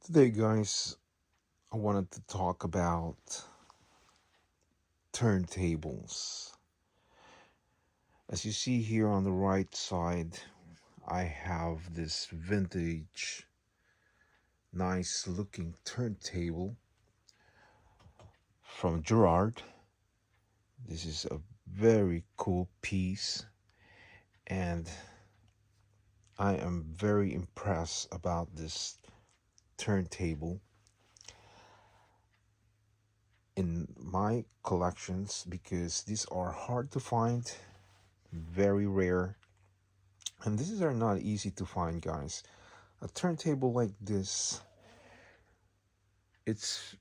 Today, guys, I wanted to talk about turntables. As you see here on the right side, I have this vintage, nice looking turntable from Gerard. This is a very cool piece, and I am very impressed about this turntable in my collections because these are hard to find, very rare, and these are not easy to find, guys. A turntable like this, it's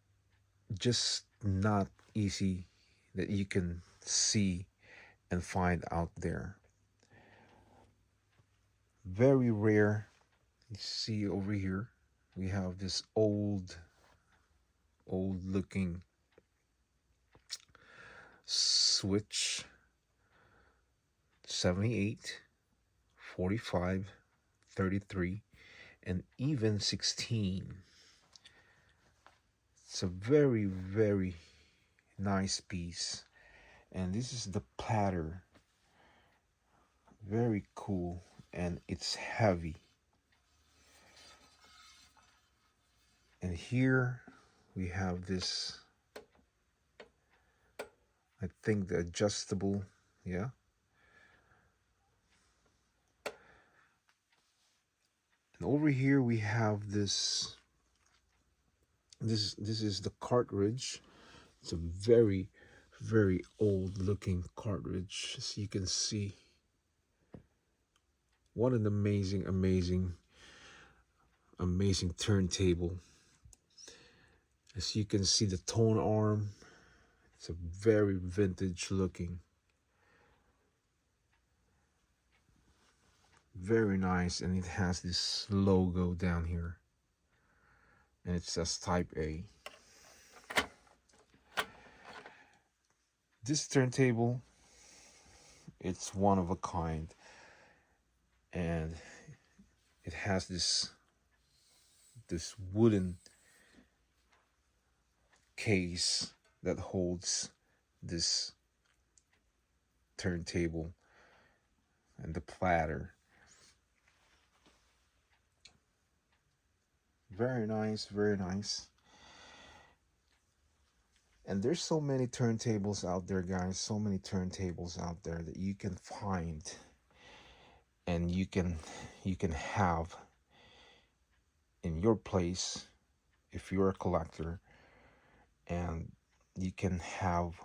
just not easy that you can see and find out there. Very rare. You see over here, we have this old looking switch, 78, 45, 33, and even 16. It's a very nice piece. And this is the platter. Very cool, and it's heavy. And here we have this, I think, the adjustable, yeah. And over here we have this is the cartridge. It's a very old looking cartridge, as you can see. What an amazing turntable. As you can see, the tone arm, it's a very vintage looking. Very nice, and it has this logo down here. And it says Type A. This turntable, it's one of a kind. And it has this wooden case that holds this turntable and the platter. Very nice, very nice. And there's so many turntables out there, guys. So many turntables out there that you can find and you can have in your place if you're a collector, and you can have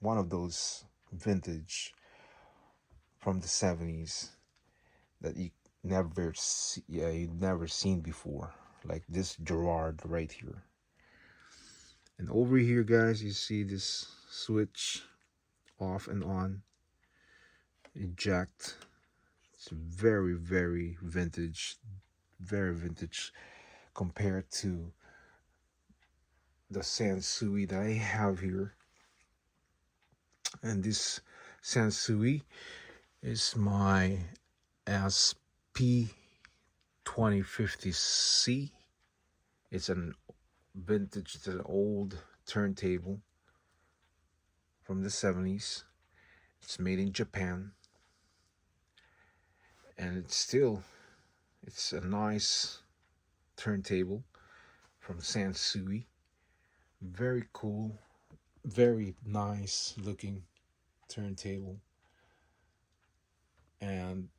one of those vintage from the 70s that you you've never seen before, like this Gerard right here. And over here, guys, you see this switch off and on, eject. It's very vintage, very vintage compared to the Sansui that I have here. And this Sansui is my SP 2050C. It's an vintage, it's an old turntable from the 70s. It's made in Japan, and it's a nice turntable from Sansui. Very cool, very nice looking turntable, and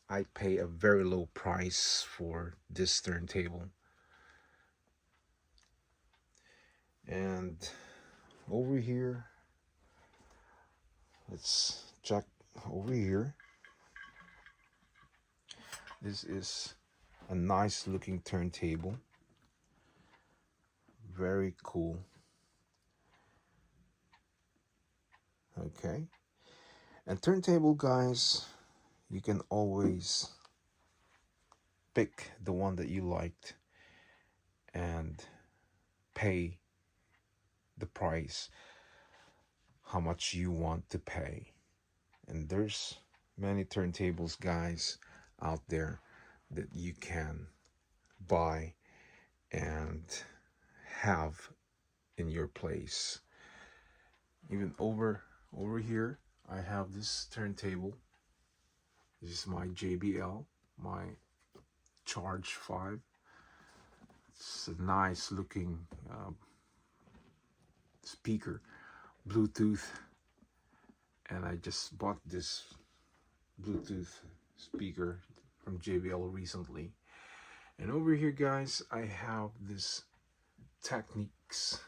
I pay a very low price for this turntable. And over here, let's check over here. This is a nice looking turntable. Very cool. Okay. And turntable, guys, you can always pick the one that you liked and pay the price, how much you want to pay. And there's many turntables, guys, out there that you can buy and have in your place. Even over here, I have this turntable. This is my JBL, my Charge 5. It's a nice looking speaker, Bluetooth, and I just bought this Bluetooth speaker from JBL recently. And over here, guys, I have this Technics.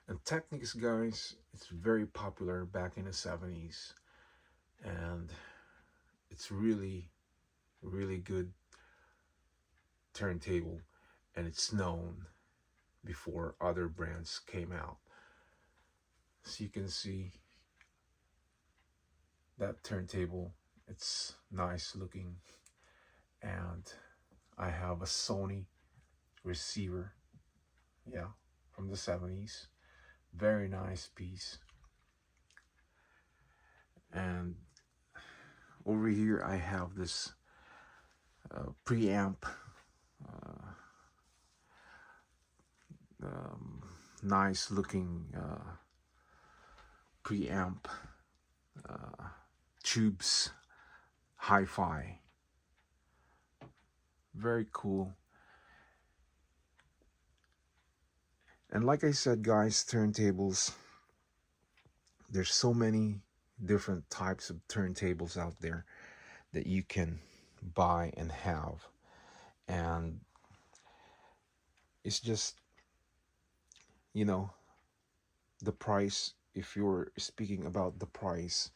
And Technics, guys, it's very popular back in the 70s, and it's really good turntable, and it's known before other brands came out. So you can see that turntable, it's nice looking, and I have a Sony receiver, yeah, from the 70s. Very nice piece. And over here I have this preamp, uh, nice looking preamp, uh, tubes, hi-fi, very cool. And like I said, guys, turntables, there's so many different types of turntables out there that you can buy and have. And it's just, you know, the price, if you're speaking about the price,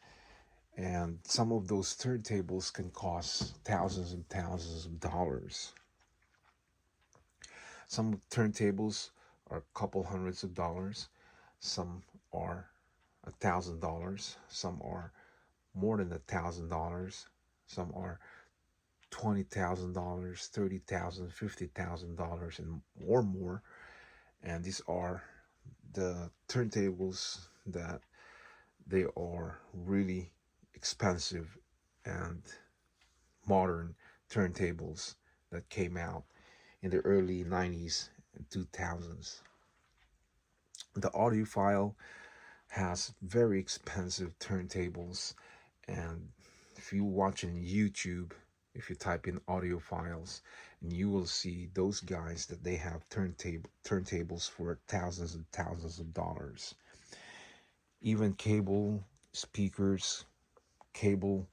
and some of those turntables can cost thousands and thousands of dollars. Some turntables are a couple hundreds of dollars, some are $1,000, some are more than $1,000, some are $20,000, $30,000, $50,000, and or more. And these are the turntables that they are really expensive and modern turntables that came out in the early 90s and 2000s. The audiophile has very expensive turntables, and if you watch on YouTube, if you type in audiophiles, and you will see those guys that they have turntables for thousands and thousands of dollars. Even cable speakers, cable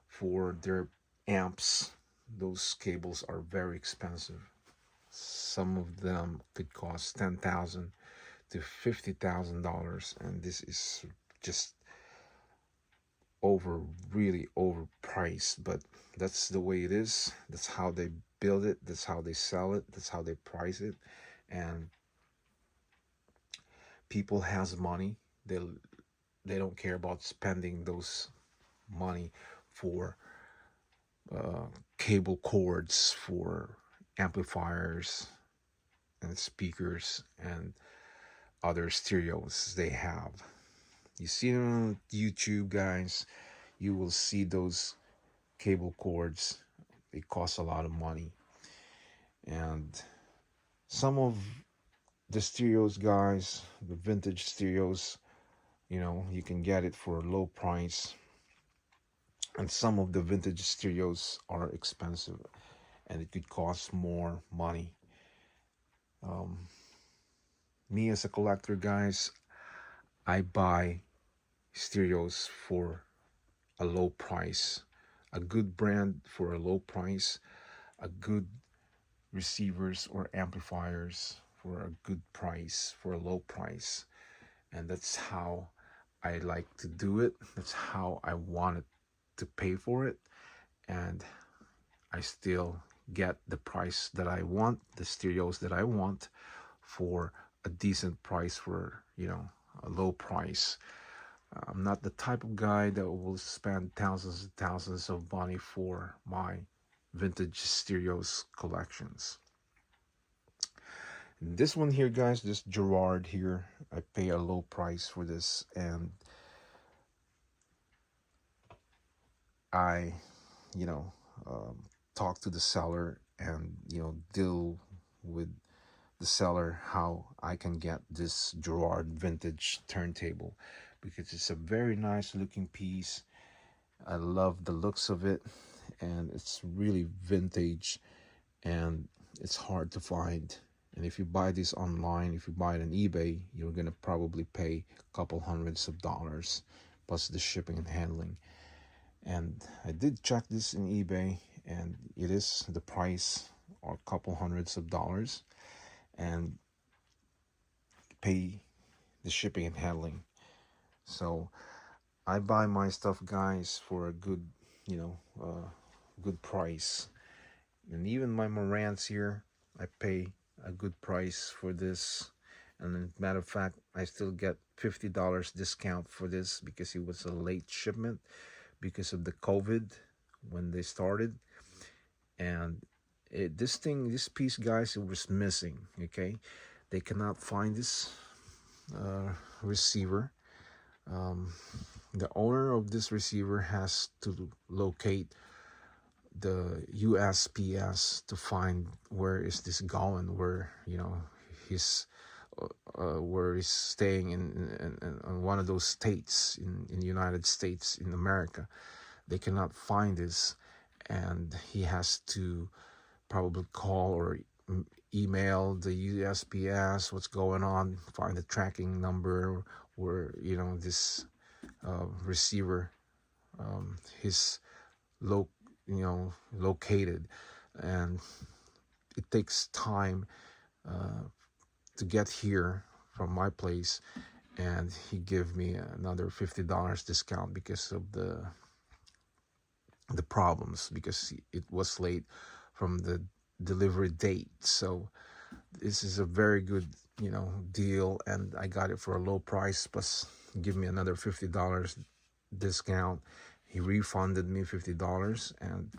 for their amps, those cables are very expensive. Some of them could cost $10,000 to $50,000, and this is just really overpriced. But that's the way it is. That's how they build it. That's how they sell it. That's how they price it. And people has money. They don't care about spending those money for uh, cable cords, for amplifiers and speakers and other stereos they have. You see them on YouTube, guys, you will see those cable cords. They cost a lot of money. And some of the stereos, guys, the vintage stereos, you can get it for a low price. And some of the vintage stereos are expensive, and it could cost more money. Um, Me as a collector, guys, I buy stereos for a low price, a good brand for a low price, a good receivers or amplifiers for a good price, for a low price. And that's how I like to do it. That's how I wanted to pay for it. And I still get the price that I want, the stereos that I want, for a decent price, for, a low price. I'm not the type of guy that will spend thousands and thousands of money for my vintage stereos collections. And this one here, guys, this Gerard here, I pay a low price for this, and I, you know, talk to the seller, and deal with the seller how I can get this Gerard vintage turntable, because it's a very nice looking piece. I love the looks of it, and it's really vintage, and it's hard to find. And if you buy this online, if you buy it on eBay, you're gonna probably pay a couple hundreds of dollars plus the shipping and handling. And I did check this in eBay, and it is the price or a couple hundreds of dollars, and pay the shipping and handling. So I buy my stuff, guys, for a good, good price. And even my Morants here, I pay a good price for this. And as a matter of fact, I still get $50 discount for this because it was a late shipment because of the COVID when they started. And this piece, guys, it was missing. Okay, they cannot find this receiver. Um, the owner of this receiver has to locate the USPS to find where is this going, where he's where he's staying in one of those states in the United States in America. They cannot find this, and he has to probably call or email the USPS what's going on, find the tracking number where this receiver his lo- located. And it takes time to get here from my place, and he gave me another $50 discount because of the problems, because it was late from the delivery date. So this is a very good deal, and I got it for a low price, plus give me another $50 discount. He refunded me $50, and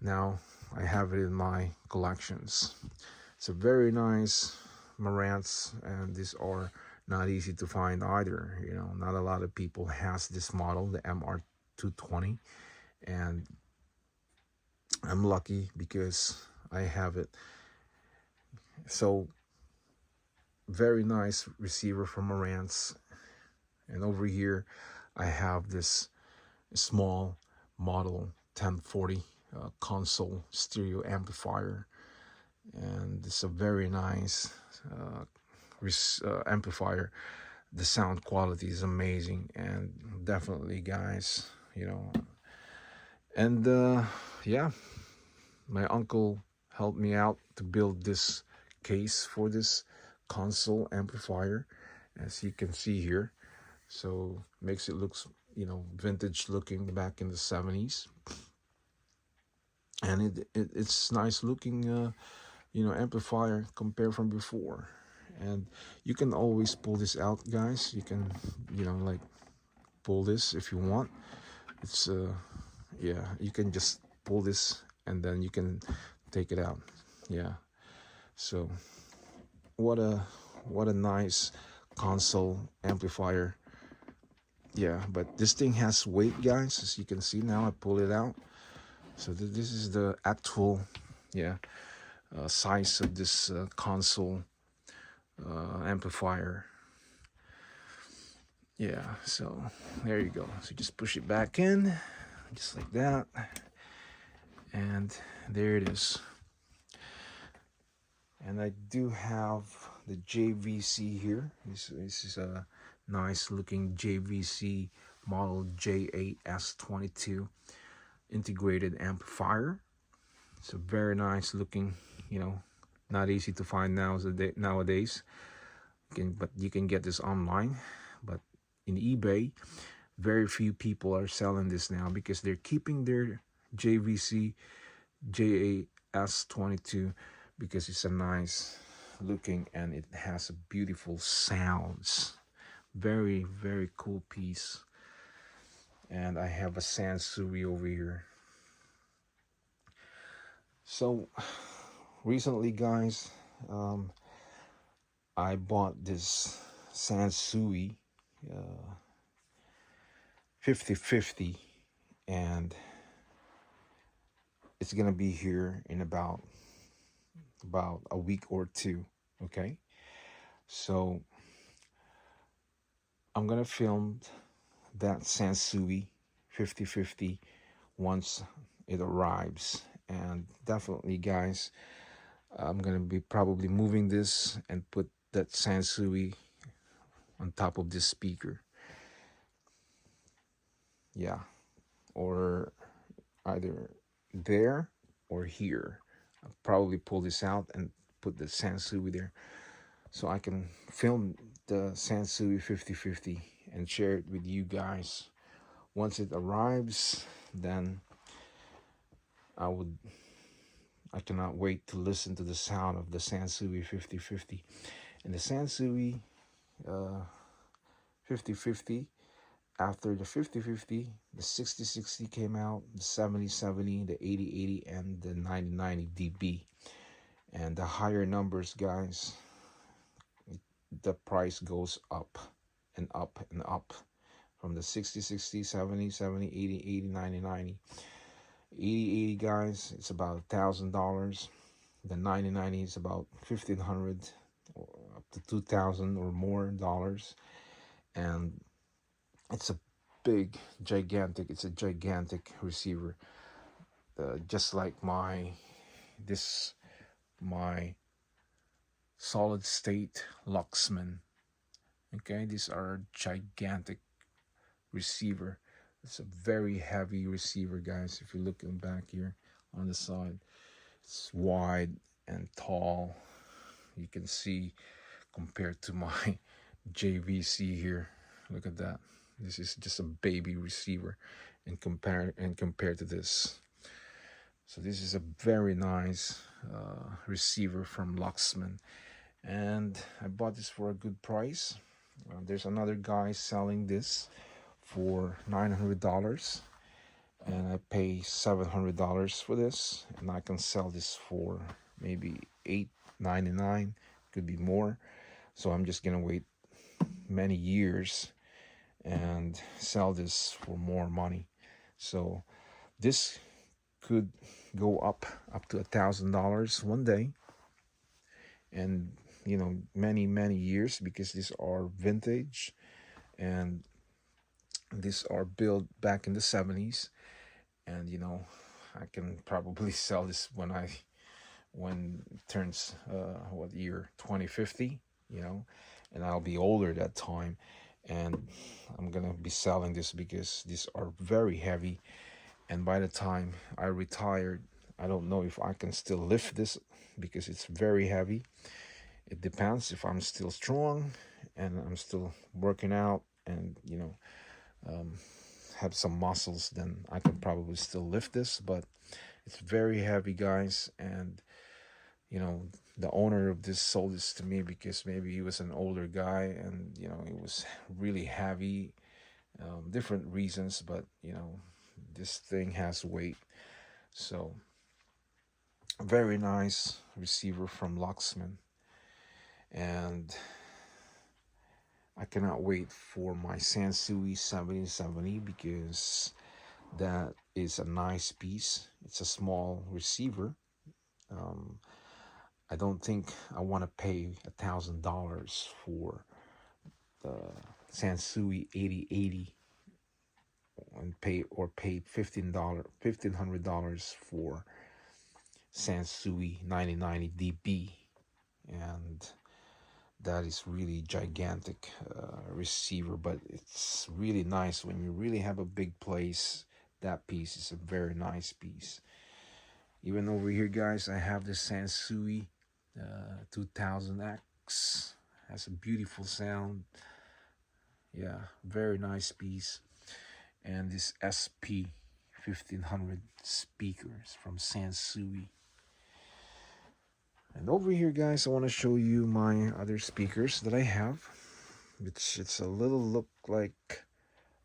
now I have it in my collections. It's a very nice Marantz, and these are not easy to find either. Not a lot of people has this model, the MR220, and I'm lucky because I have it. So very nice receiver from Marantz. And over here I have this small model 1040 console stereo amplifier, and it's a very nice amplifier. The sound quality is amazing, and definitely, guys, and yeah, my uncle helped me out to build this case for this console amplifier, as you can see here. So makes it looks vintage looking back in the 70s, and it's nice looking amplifier compared from before. And you can always pull this out, guys. You can like pull this if you want. It's yeah, you can just pull this and then you can take it out. Yeah, so what a nice console amplifier. Yeah, but this thing has weight, guys, as you can see. Now I pull it out, so this is the actual size of this console amplifier. Yeah, so there you go. So just push it back in just like that, and there it is. And I do have the JVC here. This is a nice looking JVC model J8S22 integrated amplifier. It's a very nice looking, not easy to find nowadays. But you can get this online. But in eBay, very few people are selling this now because they're keeping their JVC J8S22 because it's a nice looking and it has a beautiful sounds. Very, very cool piece. And I have a Sansui over here. So recently, guys, I bought this Sansui 50/50, and it's gonna be here in about about a week or two. Okay, so I'm gonna film that Sansui 5050 once it arrives. And definitely, guys, I'm gonna be probably moving this and put that Sansui on top of this speaker. Yeah, or either there or here. I'll probably pull this out and put the Sansui there so I can film the Sansui 5050 and share it with you guys. Once it arrives, then I would I cannot wait to listen to the sound of the Sansui 5050. And the Sansui 5050, after the 5050, the 6060 came out, the 7070, the 8080, and the 9090 dB. And the higher numbers, guys, the price goes up and up and up. From the 6060, 70, 70, 80, 80, 90, 90. 80, 80, guys, it's about $1,000. The 9090 is about 1,500 or up to 2,000 or more dollars. And it's a big, gigantic, it's a gigantic receiver. Just like my solid state Luxman. Okay, these are gigantic receiver. It's a very heavy receiver, guys. If you're looking back here on the side, it's wide and tall. You can see compared to my JVC here. Look at that. This is just a baby receiver compared to this. So this is a very nice receiver from Luxman, and I bought this for a good price. There's another guy selling this for $900, and I pay $700 for this, and I can sell this for maybe $899, could be more. So I'm just gonna wait many years and sell this for more money. So this could go up to $1,000 one day, and many years, because these are vintage and these are built back in the 70s. And I can probably sell this when it turns what year, 2050, and I'll be older that time, and I'm gonna be selling this because these are very heavy. And by the time I retired, I don't know if I can still lift this because it's very heavy. It depends if I'm still strong and I'm still working out, and um, have some muscles, then I can probably still lift this. But it's very heavy, guys. And the owner of this sold this to me because maybe he was an older guy, and it was really heavy. Different reasons, but this thing has weight. So very nice receiver from Luxman, and I cannot wait for my Sansui 7070 because that is a nice piece. It's a small receiver. Um, I don't think I want to pay $1,000 for the Sansui 8080 and pay $1,500 for Sansui 9090 DB, and that is really gigantic receiver. But it's really nice when you really have a big place. That piece is a very nice piece. Even over here, guys, I have the Sansui 2000X. Has a beautiful sound. Yeah, very nice piece. And this SP 1500 speakers from Sansui. And over here, guys, I want to show you my other speakers that I have, which it's a little look like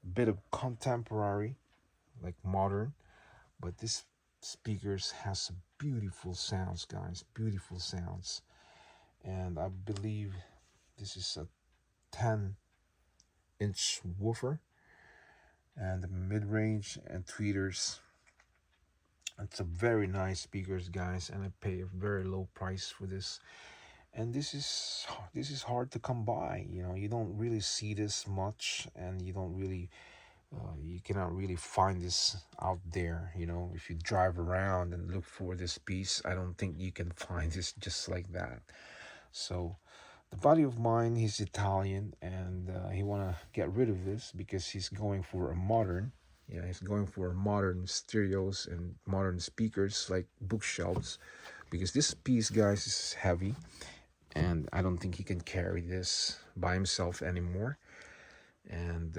a bit of contemporary, like modern, but this speakers has some beautiful sounds, guys, beautiful sounds. And I believe this is a 10-inch woofer, and the mid-range and tweeters It's a very nice speakers, guys, and I pay a very low price for this. And this is hard to come by. You don't really see this much, and you cannot really find this out there. If you drive around and look for this piece, I don't think you can find this just like that. So the buddy of mine, he's Italian, and he wanna get rid of this because he's going for a modern. Yeah, he's going for modern stereos and modern speakers like bookshelves, because this piece, guys, is heavy, and I don't think he can carry this by himself anymore. And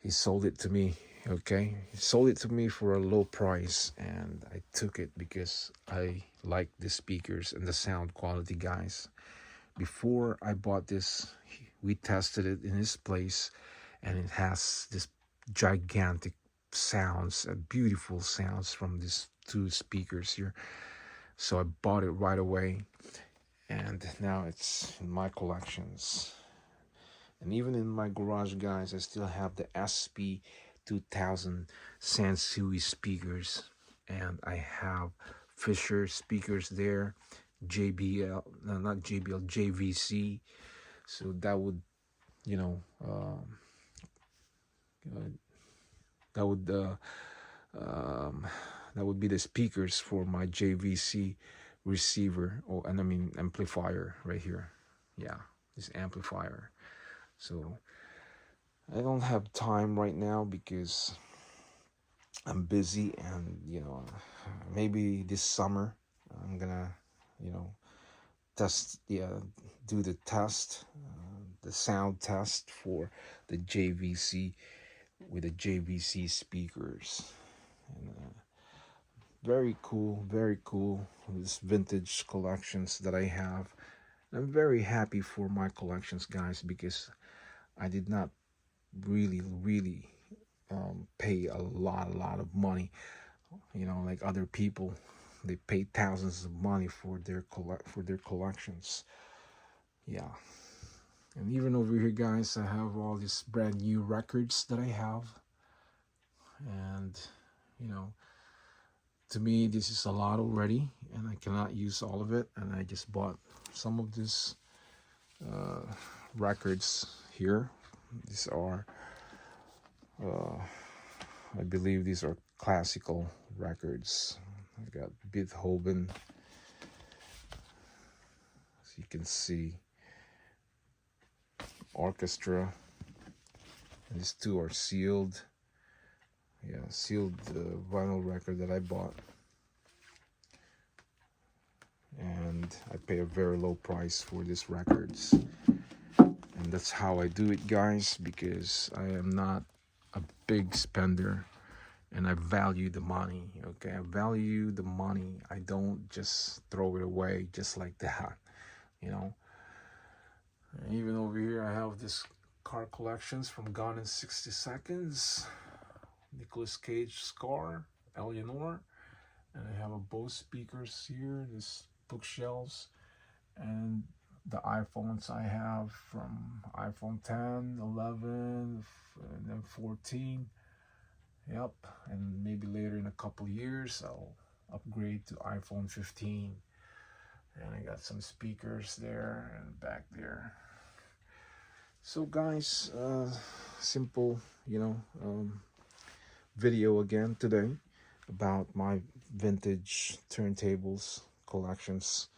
he sold it to me. Okay, he sold it to me for a low price, and I took it because I like the speakers and the sound quality, guys. Before I bought this, we tested it in his place, and it has this gigantic sounds, beautiful sounds from these two speakers here. So I bought it right away, and now it's in my collections. And even in my garage, guys, I still have the SP 2000 Sansui speakers, and I have Fisher speakers there, JBL, no, not JBL, JVC. So that would, you know, uh, that would um, that would be the speakers for my JVC receiver, and I mean amplifier right here. Yeah, this amplifier. So I don't have time right now because I'm busy, and maybe this summer I'm gonna, you know, test, yeah, do the sound test for the JVC with the JVC speakers. And very cool, very cool. This vintage collections that I have. I'm very happy for my collections, guys, because I did not really pay a lot of money. Like other people, they pay thousands of money for their collections. Yeah, and even over here, guys, I have all these brand new records that I have, and you know, to me, this is a lot already, and I cannot use all of it. And I just bought some of these uh, records here. These are, uh, I believe, these are classical records. I got Beethoven, as you can see, orchestra. And these two are sealed. Yeah, sealed vinyl record that I bought. And I pay a very low price for these records. And that's how I do it, guys, because I am not a big spender, and I value the money. Okay, I value the money. I don't just throw it away just like that, you know. And even over here, I have this car collections from Gone in 60 Seconds, Nicolas Cage scar, Eleanor, and I have a Bose speakers here, this bookshelves, and the iPhones I have from iPhone 10, 11, and then 14. Yep, and maybe later in a couple years I'll upgrade to iPhone 15. And I got some speakers there and back there. So guys, simple, video again today about my vintage turntables collections,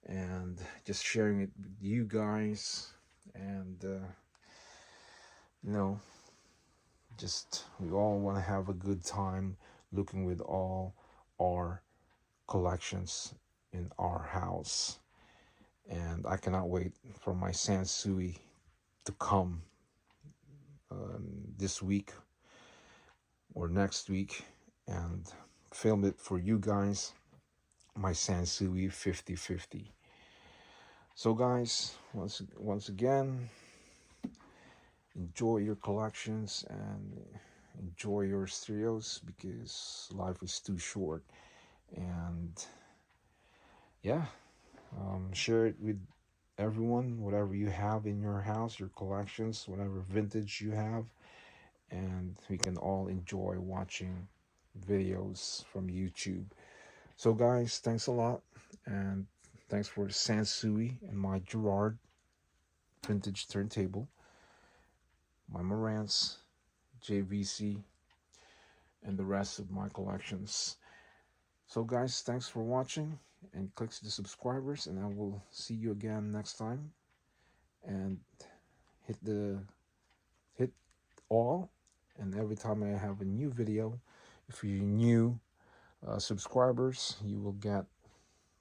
and just sharing it with you guys. And you know just we all want to have a good time looking with all our collections in our house. And I cannot wait for my Sansui to come this week or next week and film it for you guys, my Sansui 50/50. So guys, once again, enjoy your collections and enjoy your stereos, because life is too short. And yeah, share it with everyone, whatever you have in your house, your collections, whatever vintage you have, and we can all enjoy watching videos from YouTube. So, guys, thanks a lot, and thanks for Sansui and my Gerard vintage turntable, my Marantz JVC, and the rest of my collections. So, guys, thanks for watching, and click the subscribers, and I will see you again next time. And hit all, and every time I have a new video, if you're new subscribers, you will get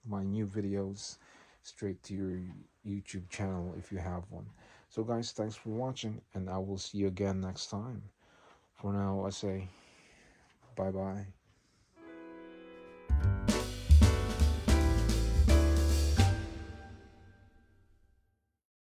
my new videos straight to your YouTube channel if you have one. So, guys, thanks for watching, and I will see you again next time. For now, I say bye bye.